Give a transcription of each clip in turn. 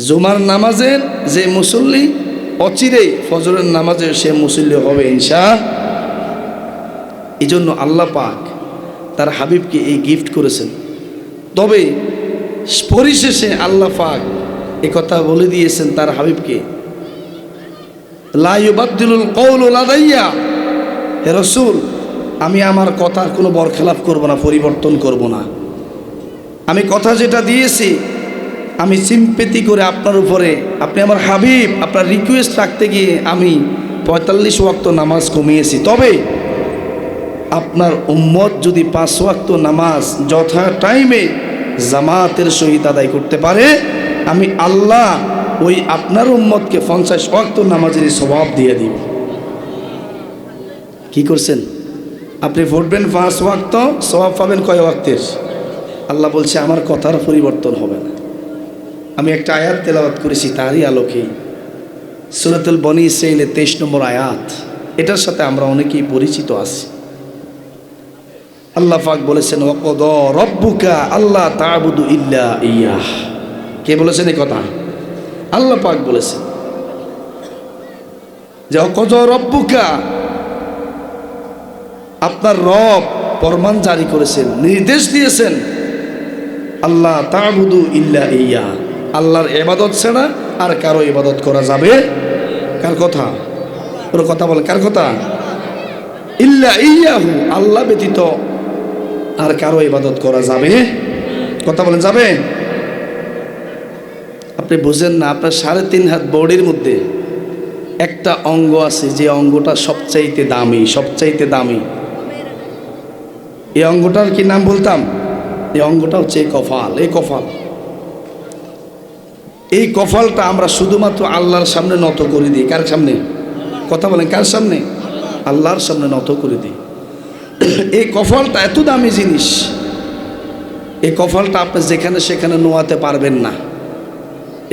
জুমার নামাজের যে মুসল্লি অচিরেই ফজরের নামাজের সে মুসল্লি হবে ইনশাআল্লাহ। এই জন্য আল্লাহ পাক তার হাবিবকে এই গিফট করেছেন। তবে পরিশেষে আল্লাহ পাক একথা বলে দিয়েছেন তার হাবিবকে, লা ইউবাদদিলুল কওলু লাদাইয়া, হে রাসূল আমি আমার কথার কোনো বরখেলাপ করব না, পরিবর্তন করব না। আমি কথা যেটা দিয়েছি আমি সিম্পেথি করে আপনার উপরে, আপনি আমার হাবিব, আপনার রিকোয়েস্ট রাখতে গিয়ে আমি ৪৫ ওয়াক্ত নামাজ কমিয়েছি। তবে আপনার উম্মত যদি ৫ ওয়াক্ত নামাজ যথা টাইমে জামাতের সহিত আদায় করতে পারে, আমি আল্লাহ ওই আপনার উম্মতকে ৫০ ওয়াক্ত নামাজের সওয়াব দিয়ে দিব। কি করছেন আপনি? পড়বেন ৫ ওয়াক্ত, সওয়াব পাবেন কয় ওয়াক্তের? আল্লাহ বলছে আমার কথার পরিবর্তন হবে না। আমি একটা আয়াত তেলাওয়াত করেছি তারই আলোকেই, সূরাতুল বনী ইসরাঈলের ২৩ নম্বর আয়াত। এটার সাথে আমরা অনেকেই পরিচিত আছি। আল্লাহ পাক বলেছেন ওয়াকাদা রাব্বুকা আল্লা তা'বুদু ইল্লা ইয়াহ। কে বলেছেন এই কথা? আল্লাহ পাক বলেছেন যে ওয়াকাদা রাব্বুকা, আপনার রব ফরমান জারি করেছেন, নির্দেশ দিয়েছেন, আল্লাহ তা'বুদু ইল্লা ইয়াহ, আল্লাহর ইবাদত ছাড়া আর কারো ইবাদত করা যাবে। কার কথা? পুরো কথা বলেন, কার কথা? ইল্লা ইয়াহু, আল্লাহ ব্যতীত আর কারো ইবাদত করা যাবে। কথা বলেন, যাবে? আপনি বুঝেন না, আপনার ৩.৫ হাত বডির মধ্যে একটা অঙ্গ আছে যে অঙ্গটা সবচাইতে দামি, সবচাইতে দামি। এই অঙ্গটার কি নাম বলতাম? এই অঙ্গটা হচ্ছে এই কপাল। এই কপাল, এই কপালটা আমরা শুধুমাত্র আল্লাহর সামনে নত করে দিই। কার সামনে? কথা বলেন, কার সামনে? আল্লাহর সামনে নত করে দিই। এই কপালটা এত দামি জিনিস, এই কপালটা আপনি যেখানে সেখানে নোয়াতে পারবেন না।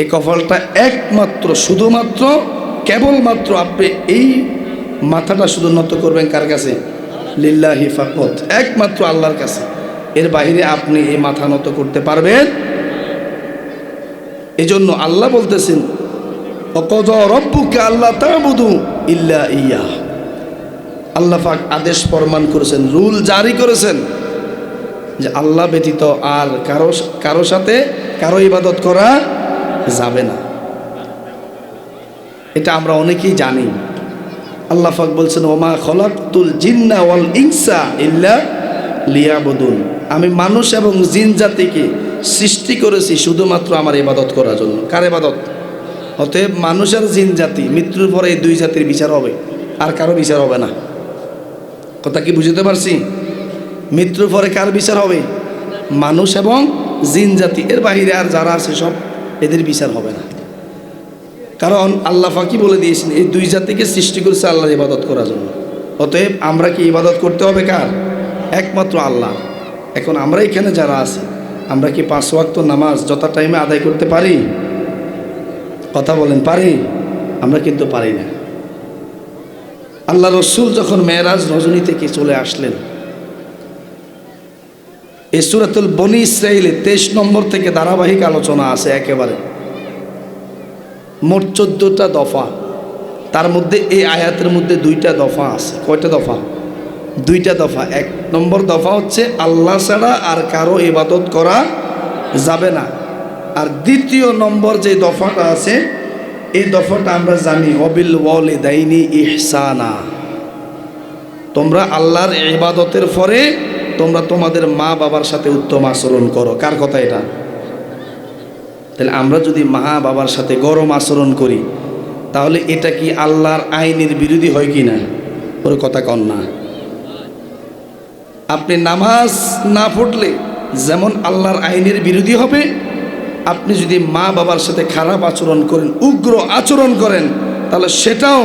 এই কপালটা একমাত্র শুধুমাত্র কেবলমাত্র আপনি এই মাথাটা শুধু নত করবেন কার কাছে? লিল্লাহি ফাকাত, একমাত্র আল্লাহর কাছে। এর বাইরে আপনি এই মাথা নত করতে পারবেন? এজন্য আল্লাহ বলতেছেন ওয়াকাদা রাব্বুকা আল্লা তা'বুদু ইল্লা ইয়াহ। আল্লাহ পাক আদেশ ফরমান করেছেন, রুল জারি করেছেন যে আল্লাহ ব্যতীত আর কারো সাথে কারো ইবাদত করা যাবে না। এটা আমরা অনেকেই জানি। আল্লাহ পাক বলছেন ওমা খলাকতুল জিন্না ওয়াল ইনসা ইল্লা লিয়াবুদুন, আমি মানুষ এবং জিন জাতিকে সৃষ্টি করেছি শুধুমাত্র আমার ইবাদত করার জন্য। কার ইবাদত? অতএব মানুষ আর জিন জাতি, মৃত্যুর পরে এই দুই জাতির বিচার হবে, আর কারো বিচার হবে না। কথা কি বুঝতে পারছি? মৃত্যুর পরে কার বিচার হবে? মানুষ এবং জিন জাতি, এর বাইরে আর যারা আছে সব এদের বিচার হবে না। কারণ আল্লাহ পাকই বলে দিয়েছেন এই দুই জাতিকে সৃষ্টি করেছে আল্লাহর ইবাদত করার জন্য। অতএব আমরা কি ইবাদত করতে হবে কার? একমাত্র আল্লাহ। এখন আমরা এখানে যারা আছি, আমরা কি ৫ ওয়াক্ত নামাজ যথা টাইমে আদায় করতে পারি? কথা বলেন, পারি? আমরা কিন্তু পারি না। আল্লাহ রসুল যখন মেরাজ রজনী থেকে চলে আসলেন, এই সূরাতুল বনী ইসরাঈলে ২৩ নম্বর থেকে ধারাবাহিক আলোচনা আছে একেবারে, মোট ১৪টা দফা। তার মধ্যে এই আয়াতের মধ্যে ২টা দফা আছে। কয়টা দফা? ২টা দফা। ১ নম্বর দফা হচ্ছে আল্লাহ ছাড়া আর কারো ইবাদত করা যাবে না। আর ২য় নম্বর যে দফাটা আছে, এই দফাটা আমরা জানি ওয়াবিল ওয়ালিদাইনি ইহসানা, তোমরা আল্লাহর ইবাদতের পরে তোমরা তোমাদের মা বাবার সাথে উত্তম আচরণ করো। কার কথা এটা? তাহলে আমরা যদি মা বাবার সাথে গরম আচরণ করি, তাহলে এটা কি আল্লাহর আইনের বিরোধী হয় কি না? ওর কথা কন না। আপনি নামাজ না পড়লে যেমন আল্লাহর আইনের বিরোধী হবে, আপনি যদি মা বাবার সাথে খারাপ আচরণ করেন, উগ্র আচরণ করেন, তাহলে সেটাও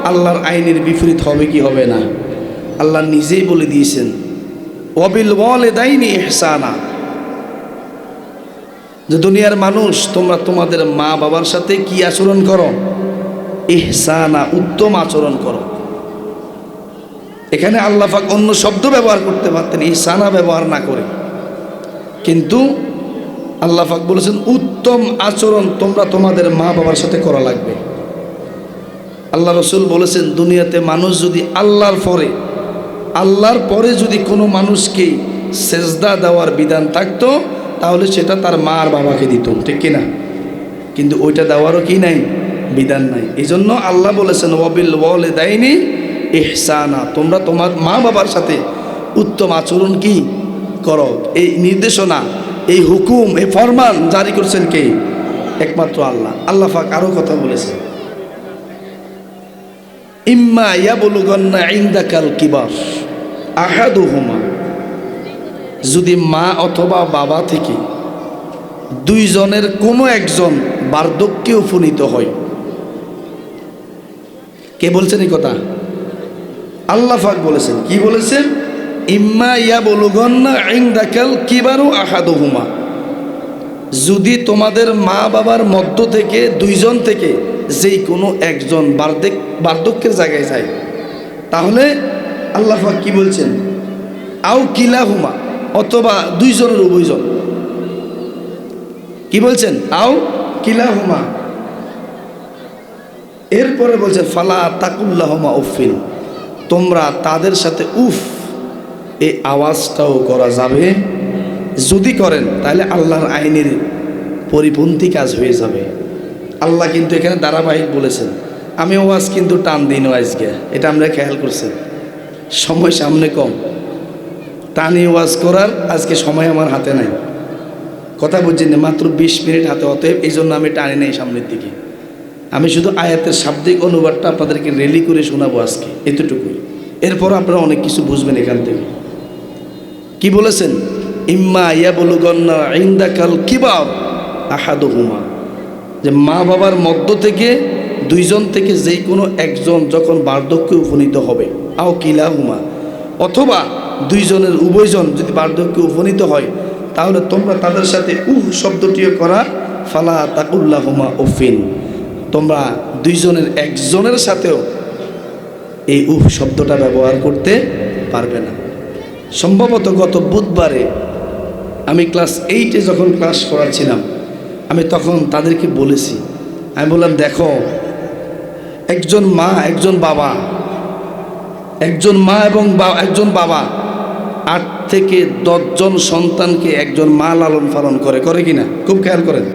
আল্লাহর আইনের বিপরীত হবে কি হবে না? আল্লাহ নিজেই বলে দিয়েছেন ওয়াবিল ওয়ালিদাইনি ইহসানা, যে দুনিয়ার মানুষ তোমরা তোমাদের মা বাবার সাথে কি আচরণ করো? ইহসানা, উত্তম আচরণ করো। এখানে আল্লাহ পাক অন্য শব্দ ব্যবহার করতে পারতেন, ইহসানা ব্যবহার না করে, কিন্তু আল্লাহ পাক বলেছেন উত্তম আচরণ তোমরা তোমাদের মা বাবার সাথে করা লাগবে। আল্লাহ রসুল বলেছেন দুনিয়াতে মানুষ যদি আল্লাহর পরে যদি কোনো মানুষকে সেজদা দেওয়ার বিধান থাকতো তাহলে সেটা তার মা আর বাবাকে দিত, ঠিক কিনা? কিন্তু ওইটা দেওয়ারও কি নাই, বিধান নাই। এই জন্য আল্লাহ বলেছেন ওয়াবিল ওয়ালিদাইনি ইহসানা, তোমরা তোমার মা বাবার সাথে উত্তম আচরণ কি করো। এই নির্দেশনা, এই হুকুম, এই ফরমান জারি করছেন কে? একমাত্র আল্লাহ। আল্লাহ পাক আরো কথা বলেছেন ইম্মা ইয়াবলুগান্না ইনদাকাল কিবার আহাদুহুমা, যদি মা অথবা বাবা থেকে দুইজনের কোনো একজন বার্ধক্যে উপনীত হয়। কে বলছেন এই কথা? আল্লাহ পাক বলেছেন। কি বলেছেন? ইম্মা ইয়াবলুগান্না ইনদাকাল কিবারু আহাদুহুমা, যদি তোমাদের মা বাবার মধ্য থেকে দুইজন থেকে যেই কোনো একজন বার্ধক্যের জায়গায় যায়, তাহলে আল্লাহ পাক কি বলছেন? আও কিলাহুমা, অথবা দুইজনের উভয়জন। কি বলছেন? আও কিলাহুমা। এরপরে বলছেন ফালা তাকুল্লাহুমা উফিন, তোমরা তাদের সাথে উফ এই আওয়াজটাও করা যাবে। যদি করেন তাহলে আল্লাহর আইনের পরিপন্থী কাজ হয়ে যাবে। আল্লাহ কিন্তু এখানে ধারাবাহিক বলেছেন। আমি ওয়াজ কিন্তু টান দিন আজকে, এটা আমরা খেয়াল করছেন। সময় সামনে কম, টানি ওয়াজ করার আজকে সময় আমার হাতে নাই। কথা বুঝছেন না? মাত্র 20 মিনিট হাতে, অতএব এই জন্য আমি টানি নেই সামনের দিকে। আমি শুধু আয়াতের শাব্দিক অনুবাদটা আপনাদেরকে রেলি করে শোনাবো আজকে, এতটুকুই। এরপর আপনারা অনেক কিছু বুঝবেন এখান থেকে। কি বলেছেন? ইম্মা ইয়াবলুগান্না ইনদাকাল কিবার আহাদুহুমা, যে মা বাবার মধ্য থেকে দুইজন থেকে যেই কোনো একজন যখন বার্ধক্যে উপনীত হবে, আও কিলাহুমা, অথবা দুইজনের উভয়জন যদি বার্ধক্যে উপনীত হয়, তাহলে তোমরা তাদের সাথে শব্দটিও করা ফালা তাকুল্লাহুমা উফিন, তোমরা দুইজনের একজনের সাথেও এই শব্দটা ব্যবহার করতে পারবে না। সম্ভবত গত বুধবারে আমি ক্লাস 8-এ যখন ক্লাস করাচ্ছিলাম, আমি তখন তাদেরকে বলেছি, আমি বললাম দেখো, একজন মা একজন বাবা, একজন বাবা 8 থেকে 10 জন সন্তানকে একজন মা লালন পালন করে কিনা? খুব খেয়াল করেন।